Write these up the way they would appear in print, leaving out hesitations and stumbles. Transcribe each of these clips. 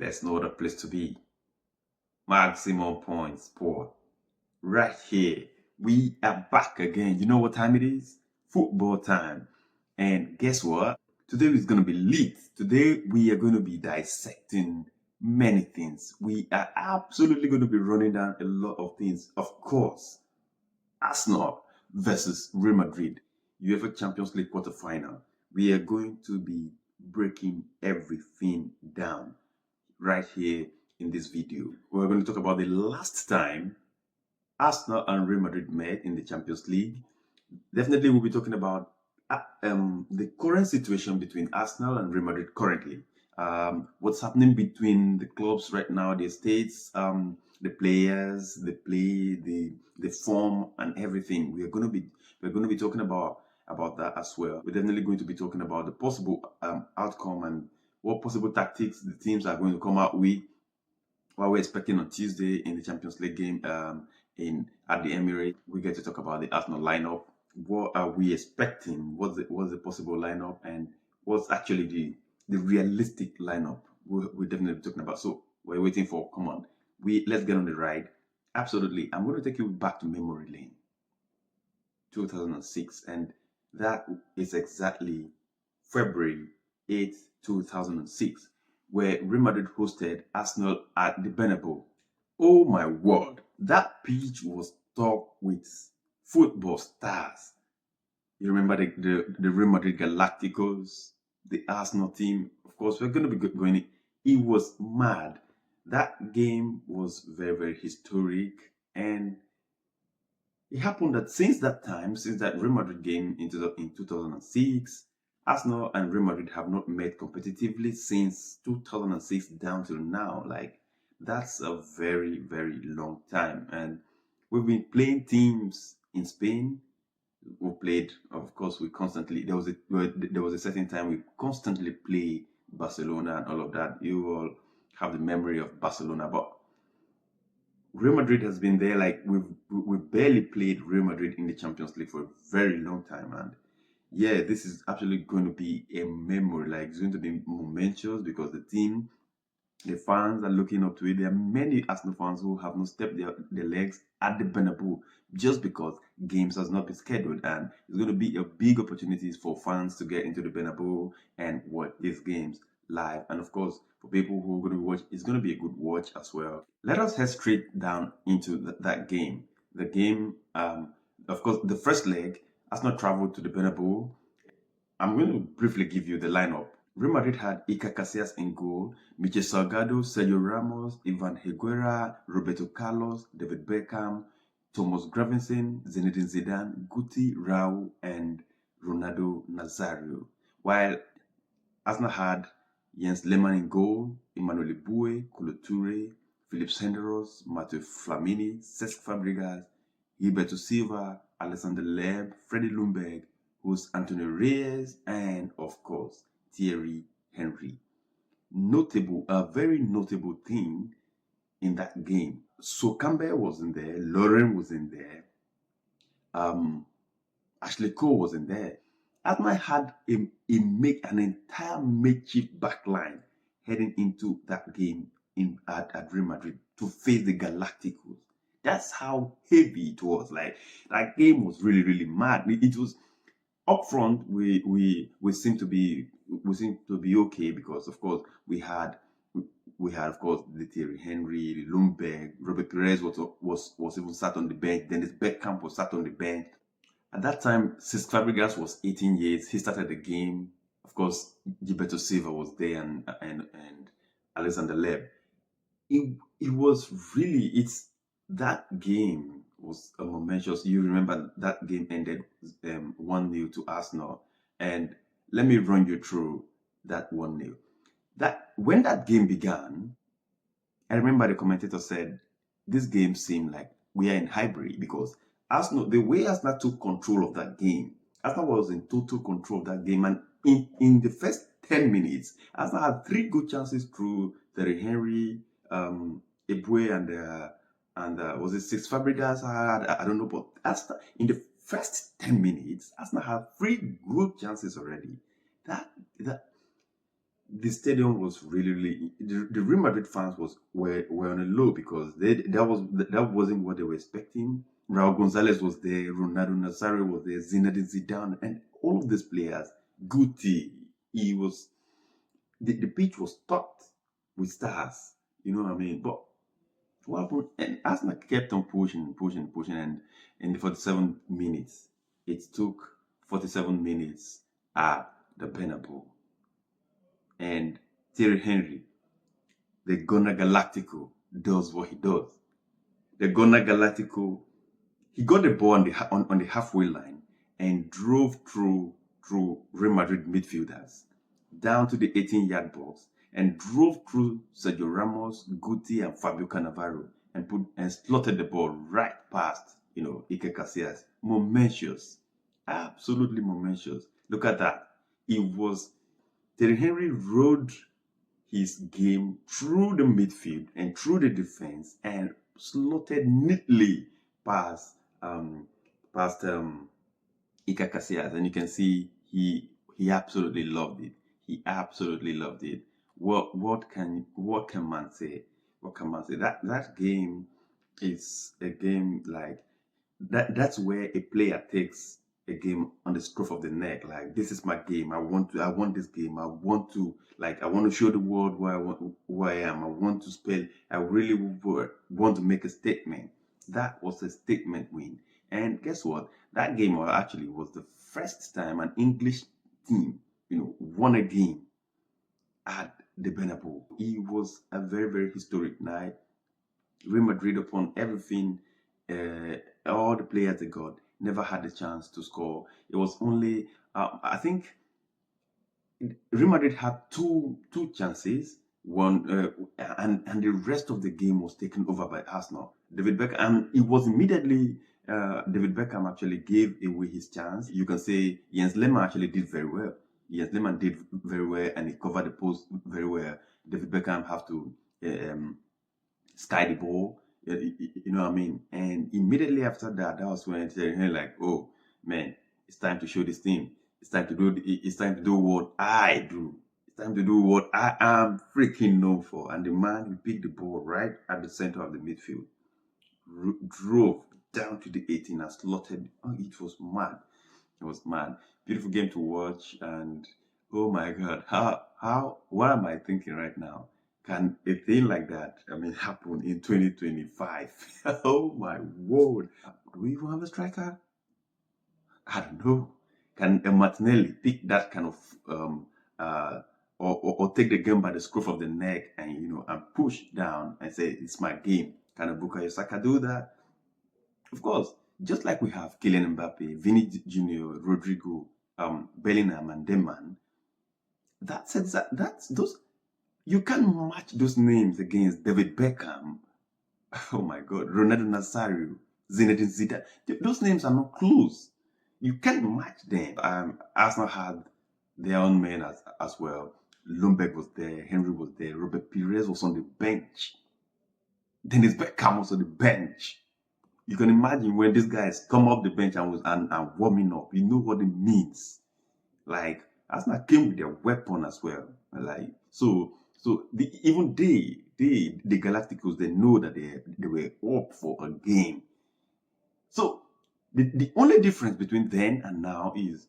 There's no other place to be. Maximum points sport. Right here. We are back again. You know what time it is? Football time. And guess what? Today is going to be lit. Today we are going to be dissecting many things. We are absolutely going to be running down a lot of things. Of course, Arsenal versus Real Madrid, UEFA Champions League quarterfinal. We are going to be breaking everything down right here in this video. We're going to talk about the last time Arsenal and Real Madrid met in the Champions League. Definitely we'll be talking about the current situation between Arsenal and Real Madrid currently. What's happening between the clubs right now, the states, the players, the play, the form, and everything. We're going to be talking about that as well. We're definitely going to be talking about the possible outcome and what possible tactics the teams are going to come out with. What we're expecting on Tuesday in the Champions League game at the Emirates. We get to talk about the Arsenal lineup. What are we expecting? What's the possible lineup, and what's actually the realistic lineup we're definitely talking about. So we're waiting for, come on, let's get on the ride. Absolutely. I'm going to take you back to memory lane, 2006, and that is exactly February 8th, 2006, where Real Madrid hosted Arsenal at the Bernabeu. Oh my word, that pitch was stocked with football stars. You remember the Real Madrid Galacticos, the Arsenal team. Of course, we're going to be going. It was mad. That game was very, very historic, and it happened that since that time, since that Real Madrid game in 2006, Arsenal and Real Madrid have not met competitively since 2006 down till now. Like, that's a very, very long time. And we've been playing teams in Spain. We played, of course, there was a certain time we constantly play Barcelona and all of that. You all have the memory of Barcelona, but Real Madrid has been there. Like, we've barely played Real Madrid in the Champions League for a very long time, and yeah, this is actually going to be a memory. Like, it's going to be momentous because the team, the fans are looking up to it. There are many Arsenal fans who have not stepped their legs at the Bernabeu just because games has not been scheduled, and it's going to be a big opportunity for fans to get into the Bernabeu and watch these games live. And of course, for people who are going to watch, it's going to be a good watch as well. Let us head straight down into that game. The game, of course, the first leg, Arsenal traveled to the Bernabeu. I'm going to briefly give you the lineup. Real Madrid had Iker Casillas in goal, Michel Salgado, Sergio Ramos, Ivan Higuera, Roberto Carlos, David Beckham, Thomas Gravensen, Zinedine Zidane, Guti, Raul, and Ronaldo Nazario. While Arsenal had Jens Lehmann in goal, Emmanuel Eboué, Kolo Touré, Philippe Senderos, Matteo Flamini, Cesc Fabregas, Gilberto Silva, Alexander Leb, Freddie Ljungberg, who's Antonio Reyes, and of course, Thierry Henry. A very notable thing in that game. So Campbell was in there, Lauren was in there, Ashley Cole was in there. Arsenal had an entire makeshift backline heading into that game at Real Madrid to face the Galacticos. That's how heavy it was. Like, that game was really, really mad. It was up front. We seemed to be okay because, of course, we had of course the Thierry Henry, Ljungberg, Robert Perez was even sat on the bench. Dennis Bergkamp was sat on the bench. At that time, Cesc Fabregas was 18 years. He started the game. Of course, Gilberto Silva was there and Alexander Leb. It was really, that game was a momentous. You remember that game ended 1-0 to Arsenal. And let me run you through that 1-0. When that game began, I remember the commentator said, this game seemed like we are in hybrid because Arsenal, the way Arsenal took control of that game, Arsenal was in total control of that game. And in the first 10 minutes, Arsenal had 3 good chances through Thierry Henry, Eboué, and was it Cesc Fabregas? I don't know, but Arsenal, in the first 10 minutes, Arsenal had 3 good chances already. the stadium was really the Real Madrid fans were on a low because that wasn't what they were expecting. Raul Gonzalez was there, Ronaldo Nazario was there, Zinedine Zidane, and all of these players. Guti, he was the pitch was stocked with stars. You know what I mean? But what happened? And Arsenal kept on pushing, and in the 47 minutes, it took 47 minutes at the Bernabeu, and Thierry Henry, the Gunner Galactico, does what he does. The Gunner Galactico, he got the ball on the halfway line and drove through Real Madrid midfielders down to the 18-yard box and drove through Sergio Ramos, Guti, and Fabio Cannavaro and slotted the ball right past, Iker Casillas. Momentous, absolutely momentous. Look at that. Terry Henry rode his game through the midfield and through the defense and slotted neatly past Iker Casillas, and you can see he absolutely loved it. He absolutely loved it. What can man say? What can man say? That game is a game like that. That's where a player takes a game on the scruff of the neck. Like, this is my game. I want this game. I want to show the world who I am. I want to spell. I really want to make a statement. That was a statement win. And guess what? That game actually was the first time an English team, won a game at the Bernabeu. It was a very, very historic night. Real Madrid, upon everything, all the players they got, never had the chance to score. It was only, I think, Real Madrid had two chances. One and the rest of the game was taken over by Arsenal. David Beckham, it was immediately David Beckham actually gave away his chance. You can say Jens Lehmann actually did very well. Jens Lehmann did very well and he covered the post very well. David Beckham have to sky the ball, you know what I mean? And immediately after that was when they're like, oh man, it's time to show this team. It's time to do what I do. It's time to do what I am freaking known for. And the man who picked the ball right at the center of the midfield drove down to the 18 and slotted. Oh, it was mad. It was mad. Beautiful game to watch. And oh my God, what am I thinking right now? Can a thing like that, happen in 2025? Oh my word. Do we even have a striker? I don't know. Can a Martinelli pick that kind of or take the game by the scruff of the neck and and push down and say it's my game? Can a Bukayo Saka do that? Of course, just like we have Kylian Mbappe, Vinny Jr., Rodrigo, Bellingham, and Deman. That's those. You can't match those names against David Beckham. Oh my God, Ronaldo Nazario, Zinedine Zidane. Those names are not close. You can't match them. Arsenal had their own men as well. Lundberg was there, Henry was there, Robert Pires was on the bench. Dennis Beckham was on the bench. You can imagine when these guys come up the bench and warming up. You know what it means. Like, Arsenal came with their weapon as well. Like, so even the Galacticos, they know that they were up for a game. So the only difference between then and now is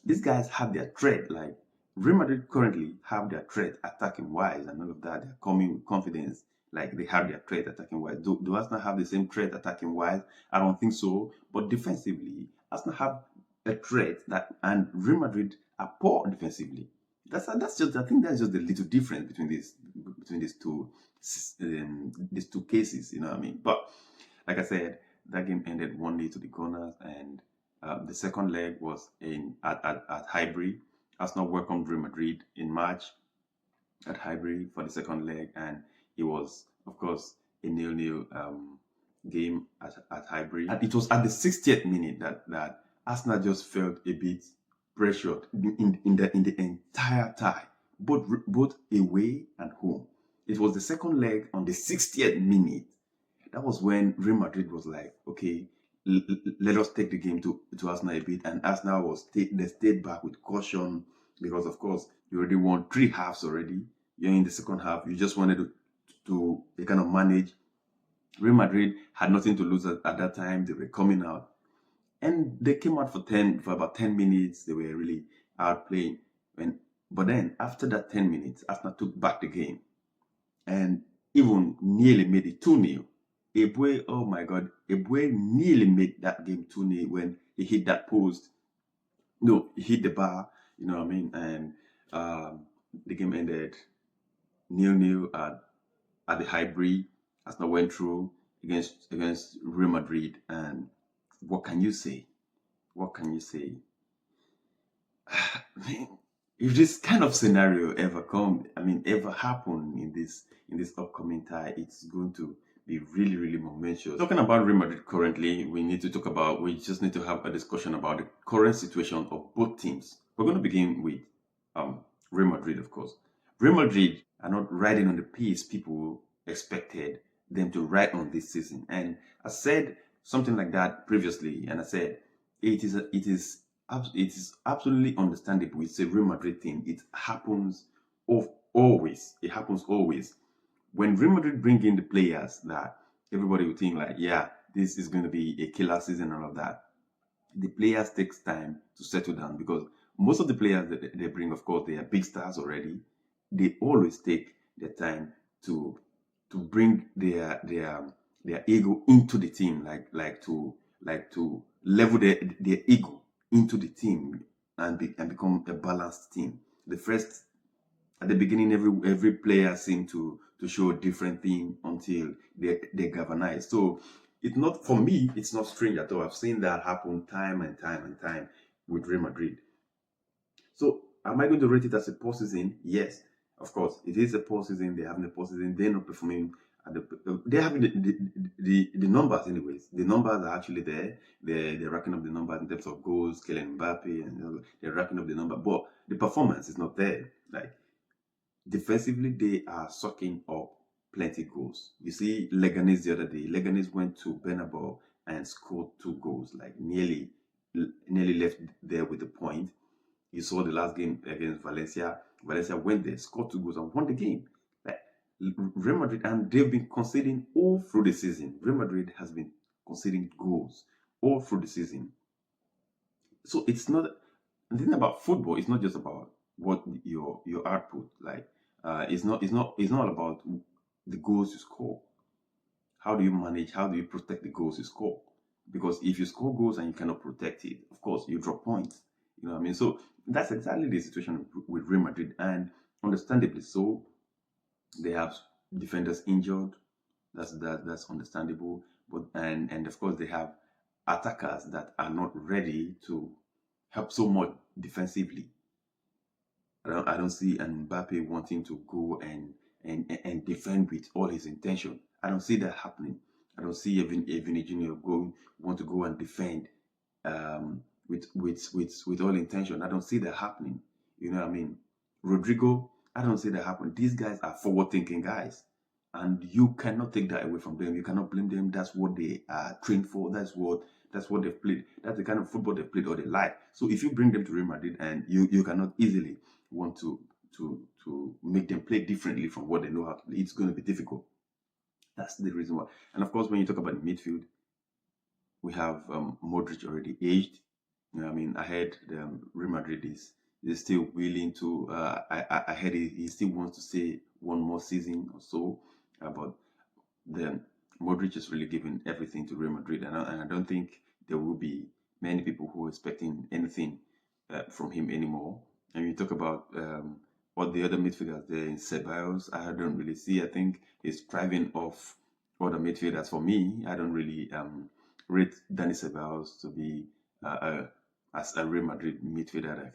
these guys have their threat. Like, Real Madrid currently have their threat attacking wise and all of that. They're coming with confidence. Like, they have their threat attacking wise. Do Arsenal have the same threat attacking wise? I don't think so. But defensively, Arsenal have a threat and Real Madrid are poor defensively. I think that's just the little difference between these two cases. You know what I mean? But like I said, that game ended 1-0 to the Gunners, and the second leg was at Highbury. Arsenal welcomed Real Madrid in March at Highbury for the second leg, and it was, of course, a 0-0 game at Highbury. And it was at the 60th minute that Arsenal just felt a bit pressured in the entire tie, both away and home. It was the second leg on the 60th minute. That was when Real Madrid was like, okay, let us take the game to Arsenal a bit. And Arsenal they stayed back with caution because, of course, You already won 3 halves already. You're in the second half. You just wanted to kind of manage. Real Madrid had nothing to lose at that time. They were coming out, and they came out for about 10 minutes. They were really out playing. But then after that 10 minutes, Arsenal took back the game and even nearly made it 2-0. Ebue, oh my God, Ebue nearly made that game 2-0 when he hit that post. No, he hit the bar, you know what I mean? And the game ended 0-0 at the Highbury. Arsenal went through against Real Madrid. And what can you say? What can you say? If this kind of scenario ever happen in this upcoming tie, it's going to be really, really momentous. Talking about Real Madrid currently, we just need to have a discussion about the current situation of both teams. We're going to begin with Real Madrid, of course. Real Madrid are not riding on the pace people expected them to ride on this season. And I said something like that previously, and I said it is absolutely understandable. It's a Real Madrid thing. It happens always. It happens always. When Real Madrid bring in the players that everybody would think like, yeah, this is going to be a killer season and all of that, the players takes time to settle down because most of the players that they bring, of course, they are big stars already. They always take their time to bring their ego into the team, like to level their ego into the team and become a balanced team. At the beginning, every player seemed to show a different thing until they galvanize. So it's not, for me, it's not strange at all. I've seen that happen time and time and time with Real Madrid. So am I going to rate it as a poor season? Yes, of course. It is a poor season. They're having a poor season. They're not performing. They're having the numbers anyways. The numbers are actually there. They're racking up the numbers in terms of goals, Kylian Mbappe, and they're racking up the number. But the performance is not there. Like defensively, they are sucking up plenty goals. You see Leganes the other day. Leganes went to Bernabeu and scored 2 goals. Like nearly left there with the point. You saw the last game against Valencia. Valencia went there, scored 2 goals, and won the game. Like Real Madrid, and they've been conceding all through the season. Real Madrid has been conceding goals all through the season. So it's not the thing about football. It's not just about what your output. Like it's not about the goals you score. How do you manage? How do you protect the goals you score? Because if you score goals and you cannot protect it, of course you drop points. You know what I mean? So that's exactly the situation with Real Madrid, and understandably so. They have defenders injured. That's understandable. But and of course they have attackers that are not ready to help so much defensively. I don't see an Mbappe wanting to go and defend with all his intention. I don't see that happening. I don't see even Junior want to go and defend with all intention. I don't see that happening. You know what I mean? Rodrigo, I don't see that happen. These guys are forward-thinking guys, and you cannot take that away from them. You cannot blame them. That's what they are trained for. That's what they've played. That's the kind of football they've played all their life. So if you bring them to Real Madrid, and you cannot easily want to make them play differently from what they know how to play, it's going to be difficult. That's the reason why. And of course, when you talk about the midfield, we have Modric already aged. You know what I mean? I heard Real Madrid is still willing to. I heard he still wants to stay one more season or so. But then Modric is really giving everything to Real Madrid, and I don't think there will be many people who are expecting anything from him anymore. And you talk about what the other midfielders there in Ceballos, I don't really see. I think he's thriving off other midfielders. For me, I don't really rate Dani Ceballos to be as a Real Madrid midfielder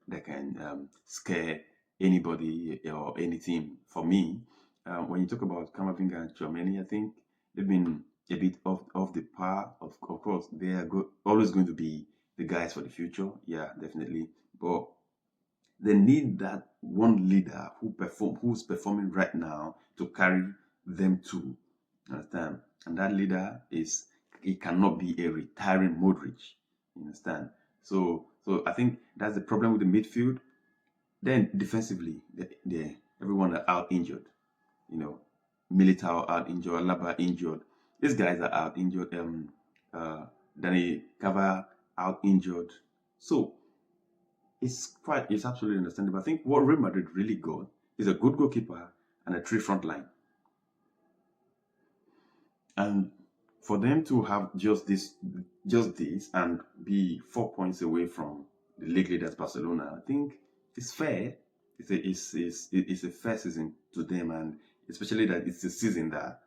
that can scare anybody or any team. For me, when you talk about Camavinga and Tchouaméni, I think they've been a bit off the par. Of course, they are always going to be the guys for the future. Yeah, definitely. But they need that one leader who's performing right now to carry them to. Understand? And that leader it cannot be a retiring Modric. You understand? So I think that's the problem with the midfield. Then defensively, everyone are out injured. You know, Militao out injured, Alaba injured. These guys are out injured. Danny Cava out injured. So it's absolutely understandable. I think what Real Madrid really got is a good goalkeeper and a three front line. And for them to have just this and be 4 points away from the league leaders Barcelona, I think it's fair. It's a fair season to them, and especially that it's a season that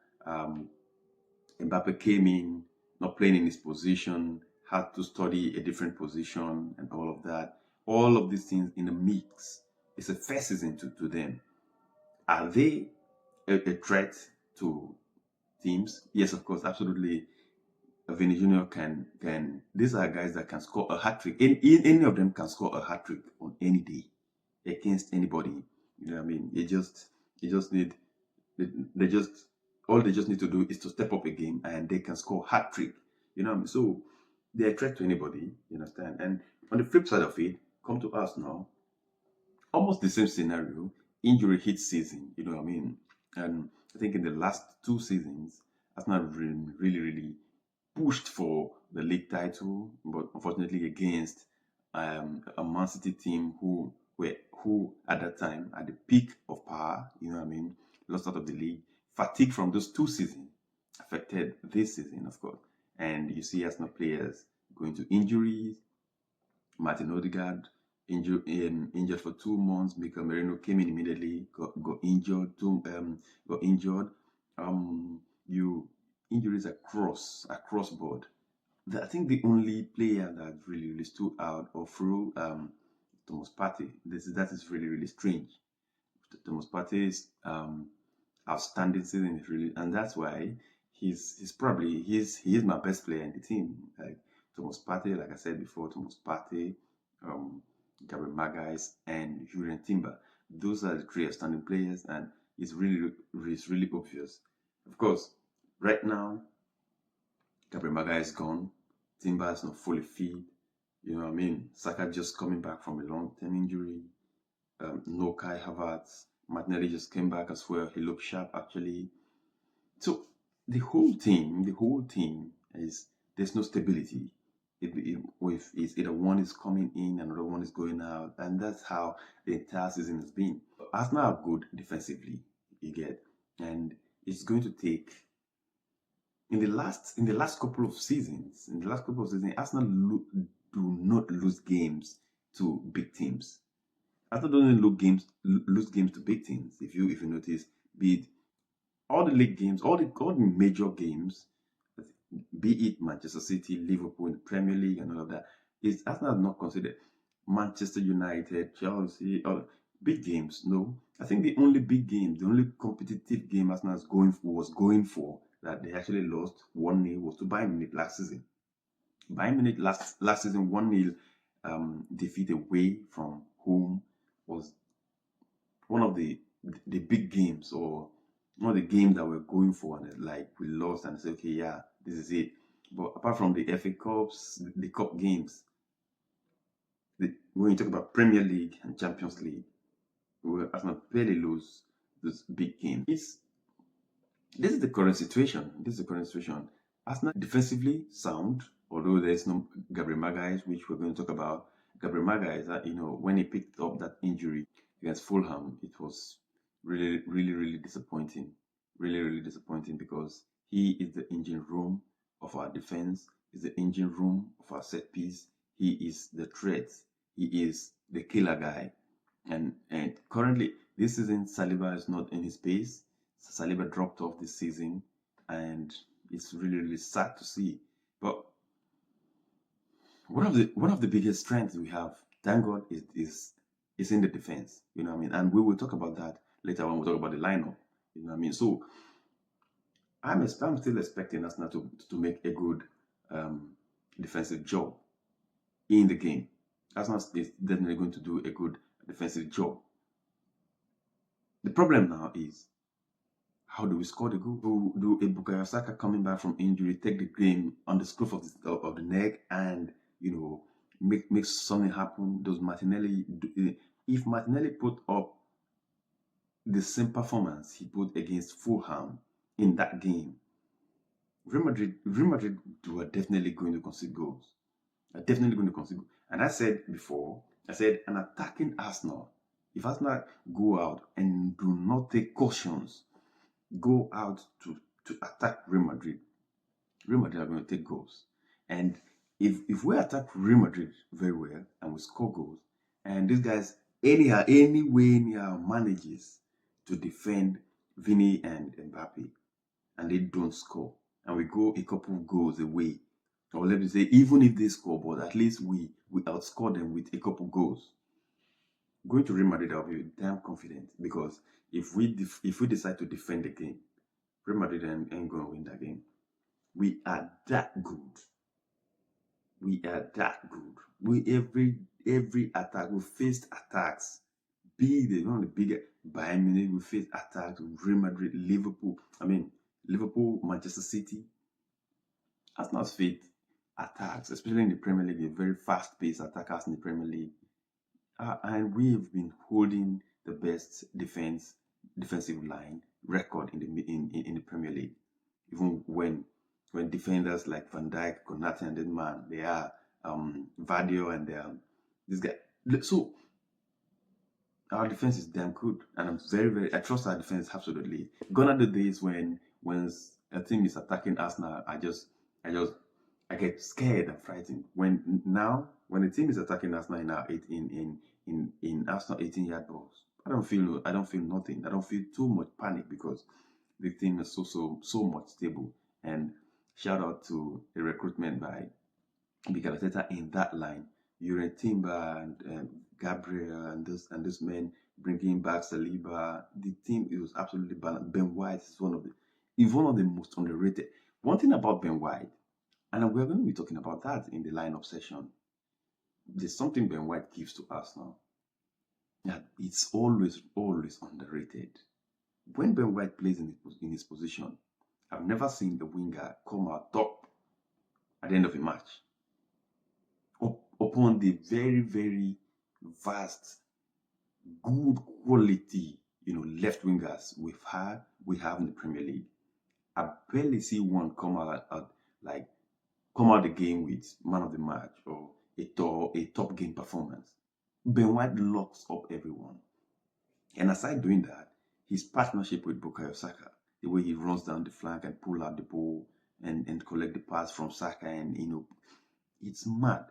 Mbappe came in not playing in his position, had to study a different position, and all of that. All of these things in a mix. It's a fair season to them. Are they a threat to teams? Yes, of course, absolutely. Vinny Jr. can. These are guys that can score a hat trick. Any of them can score a hat trick on any day against anybody. You know what I mean? They just need they just all they just need to do is to step up a game and they can score hat trick. You know what I mean? So they're a threat to anybody. You understand? And on the flip side of it, come to us now. Almost the same scenario. Injury hit season. You know what I mean? And I think in the last 2 seasons, Arsenal really pushed for the league title, but unfortunately against a Man City team who at that time at the peak of power, you know what I mean, lost out of the league. Fatigue from those 2 seasons affected this season, of course. And you see Arsenal players going to injuries. Martin Odegaard injured for 2 months. Mikel Merino came in immediately, got injured. Got injured. Injuries across board. I think the only player that really stood out or through Thomas Partey. That is really strange. Thomas Partey's outstanding season is really, and that's why he's probably he is my best player in the team. Like Thomas Partey, like I said before, Thomas Partey, Gabriel Magalhaes, and Julian Timber. Those are the 3 outstanding players, and it's really obvious. Of course, right now, Gabriel Magalhaes is gone. Timber is not fully fit. You know what I mean? Saka just coming back from a long-term injury. No Kai Havertz. Martinelli just came back as well. He looked sharp actually. So the whole team is there's no stability. It's either one is coming in, another one is going out, and that's how the entire season has been. Arsenal are good defensively, you get, and it's going to take. In the last couple of seasons, Arsenal do not lose games to big teams. Arsenal don't lose games to big teams. If you notice, be it all the league games, all the major games, be it Manchester City, Liverpool in the Premier League and all of that, is Arsenal not considered. Manchester United, Chelsea, all big games. No, I think the only big game, the only competitive game Arsenal was going for that they actually lost 1-0 was to Bayern Munich last season. Bayern Munich last season 1-0 defeat away from home was one of the big games, or one of the games that we're going for, and like we lost and say, okay, yeah, this is it. But apart from the FA Cups, the cup games, when you talk about Premier League and Champions League, Arsenal barely lose those big games. This is the current situation. Arsenal defensively sound, although there's no Gabriel Magalhaes, which we're going to talk about. Gabriel Magalhaes, when he picked up that injury against Fulham, it was really disappointing. Really disappointing, because he is the engine room of our defense. He's the engine room of our set piece. He is the threat. He is the killer guy. And currently, this season, Saliba is not in his pace. Saliba dropped off this season, and it's really sad to see. But one of the biggest strengths we have, thank God, is in the defense. You know what I mean? And we will talk about that later when we talk about the lineup. You know what I mean? So I'm still expecting Arsenal to make a good defensive job in the game. Arsenal is definitely going to do a good defensive job. The problem now is, how do we score the goal? Do a Bukayo Saka coming back from injury take the game on the scruff of the neck and make something happen? Does Martinelli if Martinelli put up the same performance he put against Fulham in that game, Real Madrid were definitely going to concede goals. Are definitely going to concede goals. And I said before, I said an attacking Arsenal, if Arsenal go out and do not take cautions, go out to attack Real Madrid are going to take goals. And if we attack Real Madrid very well and we score goals, and these guys anyhow manages to defend Vini and Mbappe, and they don't score, and we go a couple of goals away, or let me say, even if they score, but at least we outscore them with a couple of goals. Going to Real Madrid, I'll be damn confident, because if we decide to defend the game, Real Madrid ain't going to win that game. We are that good. We are that good. We every attack, we faced attacks. Be the one of the bigger Bayern Munich, we faced attacks. Real Madrid, Liverpool. Liverpool, Manchester City. Arsenal's faced attacks, especially in the Premier League. A very fast-paced attackers in the Premier League, and we've been holding the best defensive line record in the Premier League, even when defenders like Van Dijk, Konate, and that man, they are Vadio and this guy. So our defense is damn good, and I trust our defense absolutely. Gone are the days when a team is attacking Arsenal, I get scared and frightened. When a team is attacking Arsenal in Arsenal 18-yard box, I don't feel nothing. I don't feel too much panic, because the team is so much stable. And shout out to the recruitment by Mikel Arteta in that line. Jurgen Timber and Gabriel and this men bringing back Saliba. The team was absolutely balanced. Ben White is one of the most underrated. One thing about Ben White, and we're going to be talking about that in the lineup session. There's something Ben White gives to us now. Yeah, it's always underrated. When Ben White plays in his position, I've never seen the winger come out top at the end of a match. Upon the very, very vast, good quality, left wingers we have in the Premier League, I barely see one come out the game with man of the match or a top game performance. Ben White locks up everyone. And aside doing that, his partnership with Bukayo Saka, the way he runs down the flank and pull out the ball and collect the pass from Saka, and it's mad.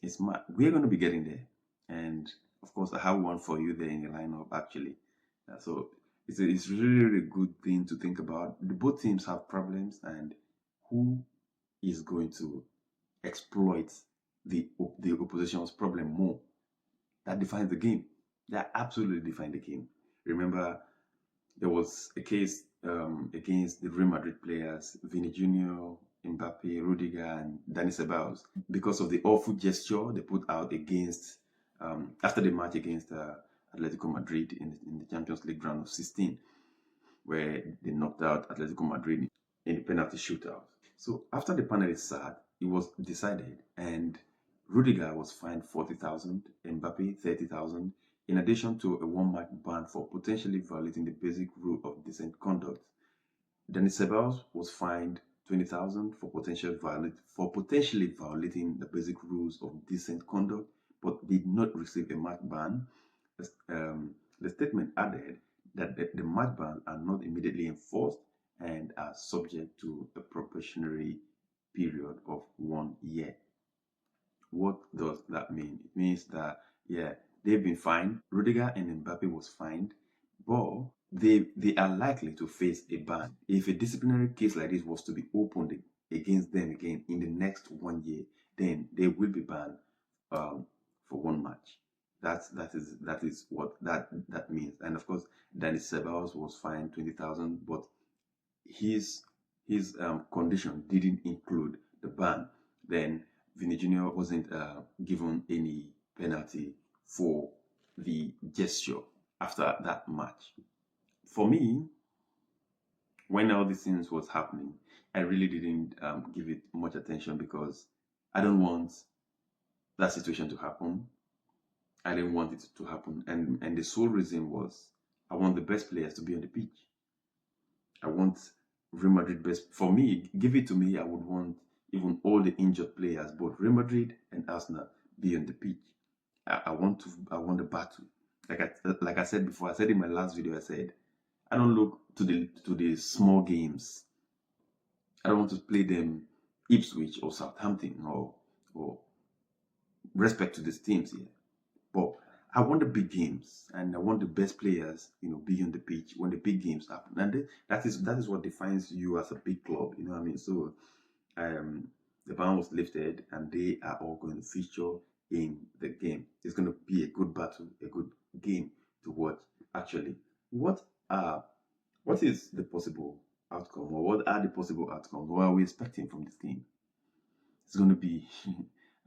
It's mad. We're going to be getting there. And of course, I have one for you there in the lineup, actually. So it's really a good thing to think about. Both teams have problems, and who is going to exploit the opposition's problem more? That defines the game. That absolutely defines the game. Remember, there was a case against the Real Madrid players, Vini Jr., Mbappe, Rudiger, and Dani Ceballos, because of the awful gesture they put out against after the match against Atletico Madrid in the Champions League round of 16, where they knocked out Atletico Madrid in the penalty shootout. So after the penalty sat, it was decided, and Rudiger was fined 40,000, Mbappe 30,000, in addition to a one-match ban for potentially violating the basic rule of decent conduct. Dani Ceballos was fined 20,000 for potentially violating the basic rules of decent conduct, but did not receive a match ban. The statement added that the match bans are not immediately enforced and are subject to a probationary period of 1 year. What does that mean? It means that, yeah, they've been fined. Rudiger and Mbappe was fined, but they are likely to face a ban. If a disciplinary case like this was to be opened against them again in the next 1 year, then they will be banned for one match. That is what that means. And of course, Dani Ceballos was fined 20,000, but his condition didn't include the ban. Then Vini Jr. wasn't given any penalty for the gesture after that match. For me, when all these things was happening, I really didn't give it much attention, because I don't want that situation to happen. I didn't want it to happen, and the sole reason was I want the best players to be on the pitch. I want Real Madrid best. For me, give it to me. I would want even all the injured players, both Real Madrid and Arsenal, be on the pitch. I want to. I want the battle. Like I said before, I said in my last video, I said I don't look to the small games. I don't want to play them Ipswich or Southampton or respect to these teams here. But I want the big games, and I want the best players, be on the pitch when the big games happen. And that is what defines you as a big club. You know what I mean? So, the ban was lifted, and they are all going to feature in the game. It's going to be a good battle, a good game to watch. Actually, what is the possible outcome, or what are the possible outcomes? What are we expecting from this game? It's going to be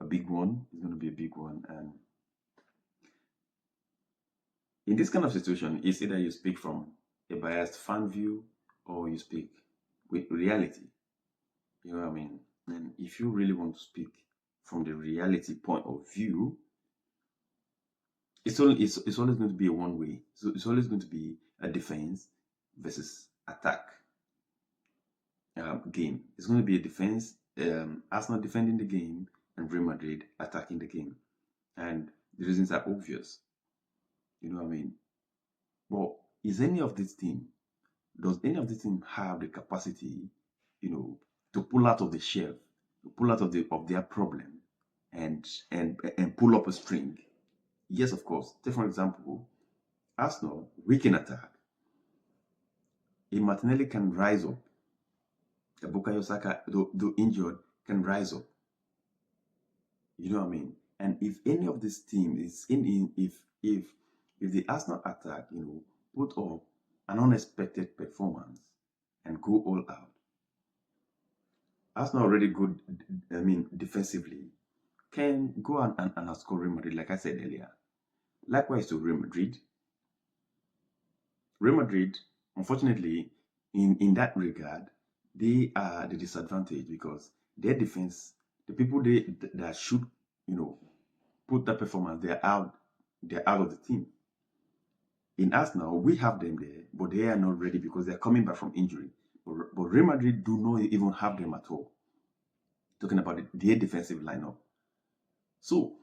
a big one. It's going to be a big one, and in this kind of situation, it's either you speak from a biased fan view or you speak with reality. You know what I mean? And if you really want to speak from the reality point of view, it's always going to be a one way. So it's always going to be a defense versus attack game. It's going to be a defense, Arsenal defending the game and Real Madrid attacking the game. And the reasons are obvious. You know what I mean? But does any of this team have the capacity, to pull out of the shelf, to pull out of their problem and pull up a string? Yes, of course. Take for example, Arsenal, we can attack. If Martinelli can rise up, Bukayo Saka, though injured, can rise up. You know what I mean? And if any of this team is if the Arsenal attack, put up an unexpected performance and go all out, Arsenal already good, defensively, can go and outscore Real Madrid, like I said earlier. Likewise to Real Madrid. Real Madrid, unfortunately, in that regard, they are the disadvantage because their defense, the people that should, put that performance, they're out of the team. In Arsenal, we have them there, but they are not ready because they're coming back from injury. But Real Madrid do not even have them at all. Talking about their defensive lineup. So,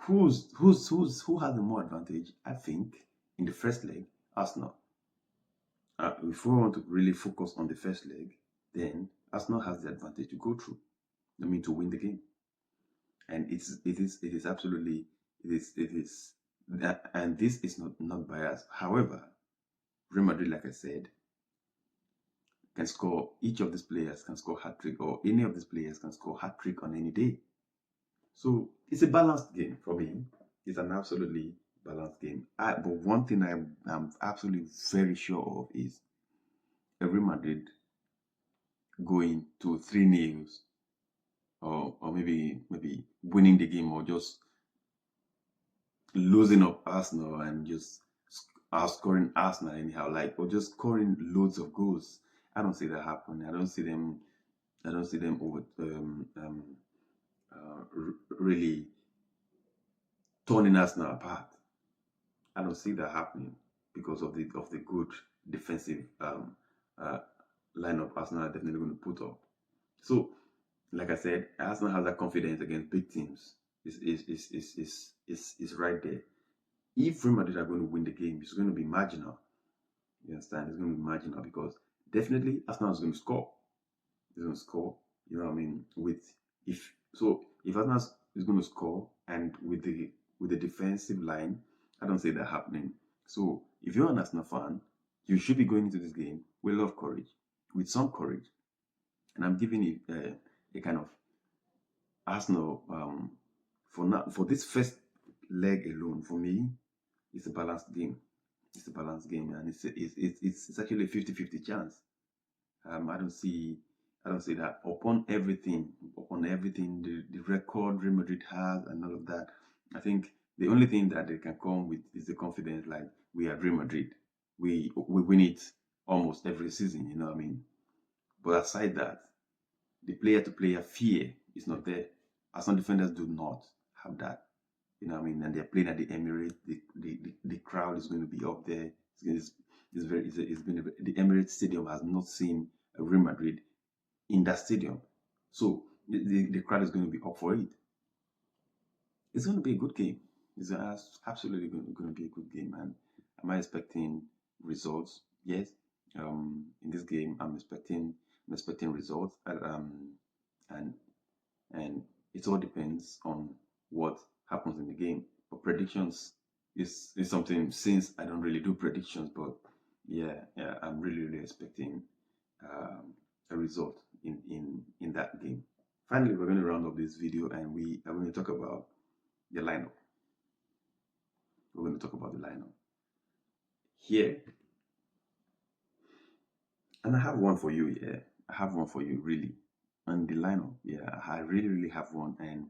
who has the more advantage? I think in the first leg, Arsenal. If we want to really focus on the first leg, then Arsenal has the advantage to go through. To win the game. And it is absolutely that, and this is not biased. However, Real Madrid, like I said, can score. Each of these players can score hat-trick, or any of these players can score hat-trick on any day. So it's a balanced game for me. It's an absolutely balanced game. But one thing I'm absolutely very sure of is Real Madrid going to 3-0, or maybe winning the game, or just losing up Arsenal and just outscoring Arsenal anyhow, or just scoring loads of goals. I don't see that happening. I don't see them over really turning Arsenal apart. I don't see that happening because of the good defensive lineup Arsenal are definitely going to put up. So, like I said, Arsenal has that confidence against big teams. Is right there. If Real Madrid are going to win the game, it's going to be marginal. You understand? It's going to be marginal because definitely Arsenal is going to score. It's going to score. You know what I mean? If Arsenal is going to score, and with the defensive line, I don't see that happening. So if you're an Arsenal fan, you should be going into this game with a lot of courage, with some courage. And I'm giving it a kind of Arsenal for this first leg alone. For me, it's a balanced game. It's a balanced game, and it's actually a 50-50 chance. I don't see that upon everything, the record Real Madrid has and all of that. I think the only thing that they can come with is the confidence, like we are Real Madrid. We win it almost every season, you know what I mean? But aside that, the player-to-player fear is not there. Arsenal defenders do not have that. You know what I mean? And they're playing at the Emirates. The crowd is going to be up there. It's been the Emirates Stadium has not seen a Real Madrid in that stadium, so the crowd is going to be up for it. It's going to be a good game. It's absolutely going to be a good game. And am I expecting results? Yes. In this game, I'm expecting results. And and it all depends on what happens in the game. But predictions is something, since I don't really do predictions, but yeah, I'm really expecting um, a result in that game. Finally, we're going to round up this video and we are going to talk about the lineup. We're going to talk about the lineup here, and I have one for you. Yeah, I have one for you, really. And the lineup, yeah, I really have one, and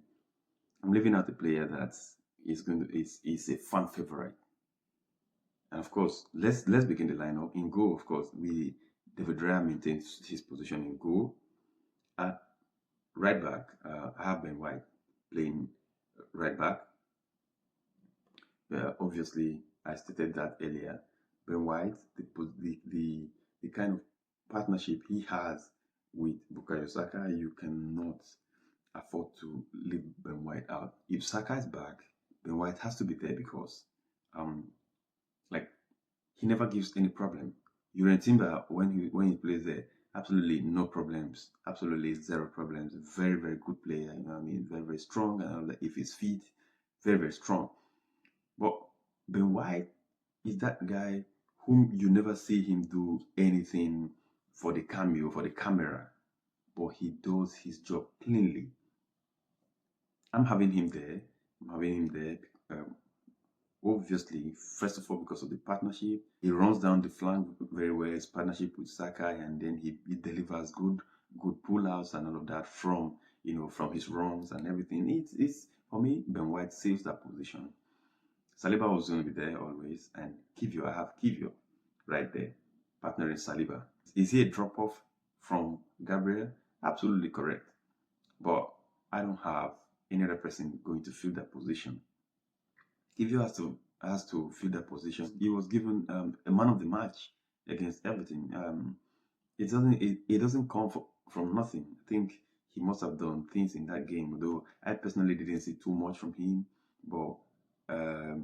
I'm leaving out a player that is a fan favorite. And of course, let's begin the lineup. In goal, of course, David Raya maintains his position in goal. At right back, I have Ben White playing right back. Obviously, I stated that earlier. Ben White, the kind of partnership he has with Bukayo Saka, you cannot afford to leave Ben White out. If Saka is back, Ben White has to be there because, um, like, he never gives any problem. Julian Timber, when he plays there, absolutely no problems, absolutely zero problems. Very good player. You know what I mean? Very strong, and if he's fit, very strong. But Ben White is that guy whom you never see him do anything for the cameo, for the camera, but he does his job cleanly. I'm having him there. Um, obviously, first of all, because of the partnership, he runs down the flank very well. His partnership with Saka, and then he delivers good pull-outs and all of that from from his runs and everything. It's for me, Ben White saves that position. Saliba was going to be there always, and Kivio, I have Kivio right there, partnering Saliba. Is he a drop-off from Gabriel? Absolutely correct. But I don't have any other person going to fill that position. Kivio has to fill that position. He was given a man of the match against Everton. It doesn't come from nothing. I think he must have done things in that game, though I personally didn't see too much from him, but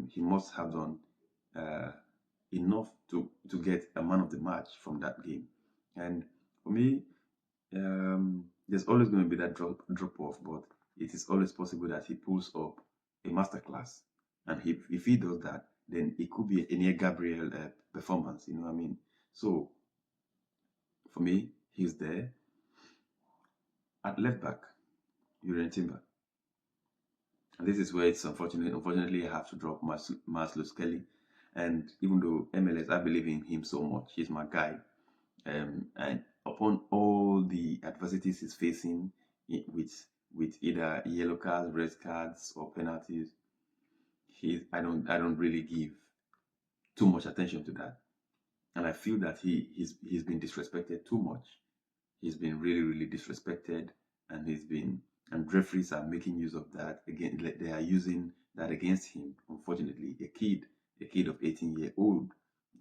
he must have done enough to get a man of the match from that game. And for me, there's always going to be that drop off, but it is always possible that he pulls up a masterclass, and if he does that, then it could be a near Gabriel performance. You know what I mean? So for me, he's there. At left back, Julian Timber. And this is where it's unfortunate. Unfortunately, I have to drop Marcelo Kelly. And even though MLS, I believe in him so much, he's my guy. And upon all the adversities he's facing with either yellow cards, red cards, or penalties, I don't really give too much attention to that. And I feel that he's been disrespected too much. He's been really disrespected, and referees are making use of that again. They are using that against him. Unfortunately, a kid of 18-year-old.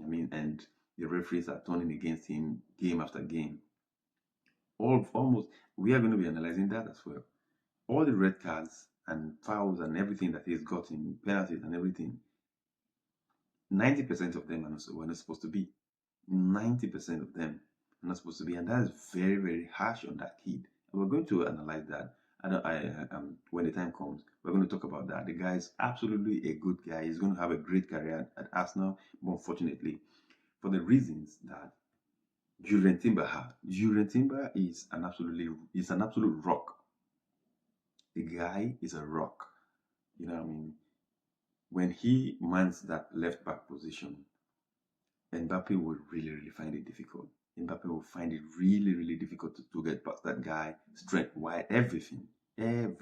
I mean, and the referees are turning against him game after game. Almost, we are going to be analyzing that as well. All the red cards and fouls and everything that he's gotten, penalties and everything, 90% of them were not supposed to be. 90% of them are not supposed to be, and that is very harsh on that kid. And we're going to analyze that. When the time comes, we're going to talk about that. The guy is absolutely a good guy. He's going to have a great career at Arsenal, but unfortunately, for the reasons that Julian Timber had. Julian Timber is an absolute rock. The guy is a rock. You know what I mean? When he mans that left back position, Mbappe will really find it difficult. Mbappe will find it really difficult to get past that guy. Strength, wide, everything. Like,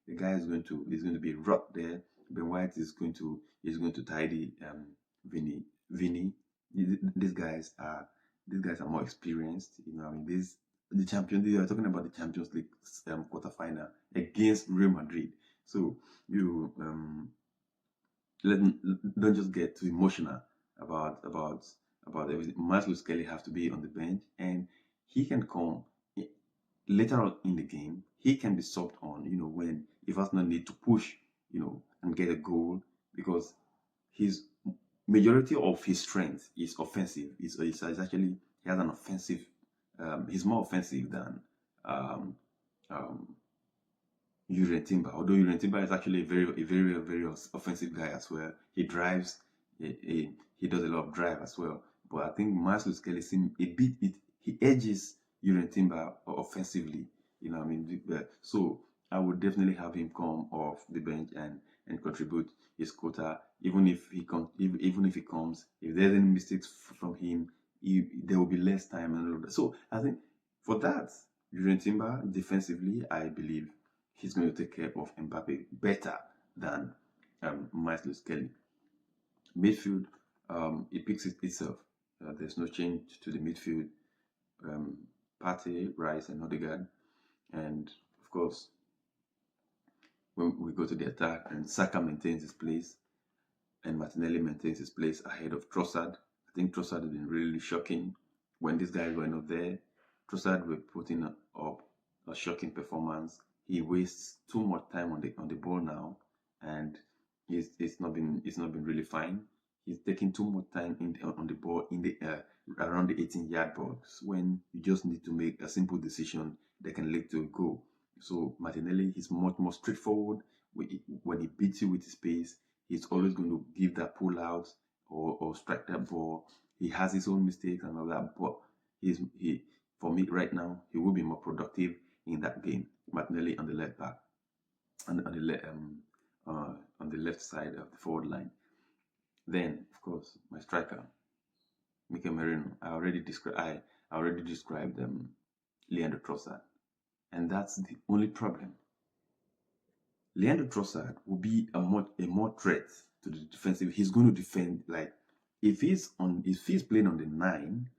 the guy is going to be rock there. Ben White is going to tidy Vinny. These guys are more experienced. You know, I mean, they are talking about the Champions League quarterfinal against Real Madrid. So you don't just get too emotional about everything. Maslow Skelly have to be on the bench, and he can come later on in the game. He can be subbed on, when if Arsenal need to push, and get a goal, because his majority of his strength is offensive. Is actually he has an offensive. He's more offensive than um, um, Yurien Timber. Although Yurien Timber is actually a very offensive guy as well. He drives. He does a lot of drive as well. But I think Marcel Skelly seems a bit. He edges Yurien Timber offensively. You know what I mean? So I would definitely have him come off the bench and contribute his quota. Even if he comes, even if he comes, if there's any mistakes from him, there will be less time and all of that. So I think for that, Yurien Timber defensively, I believe he's going to take care of Mbappe better than Miles Kelly. Midfield, it picks itself. There's no change to the midfield. Partey, Rice, and Odegaard. And of course, when we go to the attack, and Saka maintains his place, and Martinelli maintains his place ahead of Trossard. I think Trossard has been really shocking. When this guy went up there, Trossard were putting up a shocking performance. He wastes too much time on the ball now, and it's not been really fine. He's taking too much time on the ball in the around the 18-yard box when you just need to make a simple decision that can lead to a goal. So Martinelli is much more straightforward. When he beats you with his pace, he's always going to give that pull out or strike that ball. He has his own mistakes and all that, but for me right now, he will be more productive in that game. Martinelli on the left back, and on the left side of the forward line. Then, of course, my striker, Mikel Merino. I already described Leandro Trossard, and that's the only problem. Leandro Trossard will be a more threat to the defensive. He's going to defend, like if he's playing on the 9,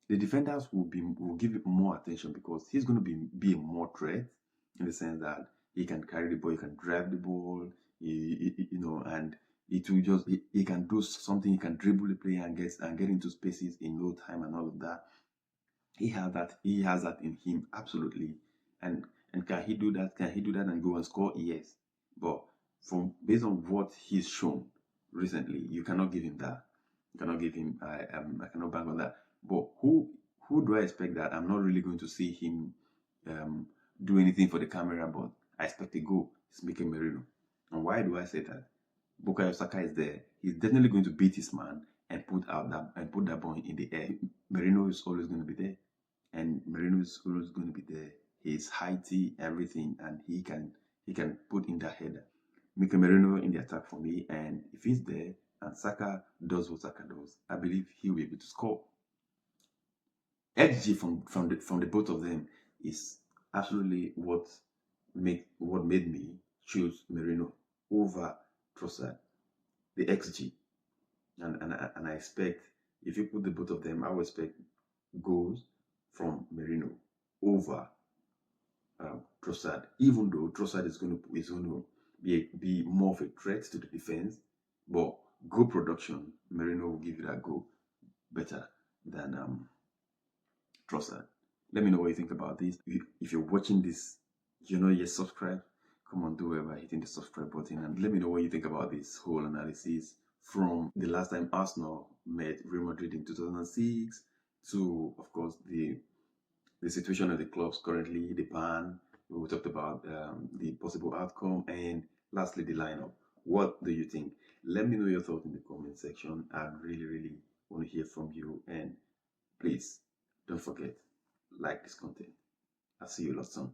the defenders will give him more attention because he's going to be a more threat in the sense that he can carry the ball, he can drive the ball, and it will just he can do something. He can dribble the player and get into spaces in no time and all of that. He has that in him absolutely. And can he do that? Can he do that and go and score? Yes. But based on what he's shown recently, you cannot give him that. You cannot give him. I cannot bank on that. But who do I expect that? I'm not really going to see him do anything for the camera, but I expect a goal. It's Mikel Merino. And why do I say that? Bukayo Saka is there. He's definitely going to beat his man and put that ball in the air. Merino is always going to be there, and Merino is always going to be there. He's heighty, everything, and he can put in that header. Mikel Merino in the attack for me, and if he's there and Saka does what Saka does, I believe he will be able to score. XG from the both of them is absolutely what made me choose Merino over Trossard. The XG, and I expect if you put the both of them, I would expect goals from Merino over Trossard. Even though Trossard is going to be more of a threat to the defense, but goal production, Merino will give you that goal better than Trossard. Let me know what you think about this. If you're watching this, you're not yet subscribed, come on, do it by hitting the subscribe button, and let me know what you think about this whole analysis from the last time Arsenal met Real Madrid in 2006 to, of course, the situation of the clubs currently, the ban. We talked about the possible outcome, and lastly, the lineup. What do you think? Let me know your thoughts in the comment section. I really want to hear from you, and please don't forget, like this content. I'll see you lot soon.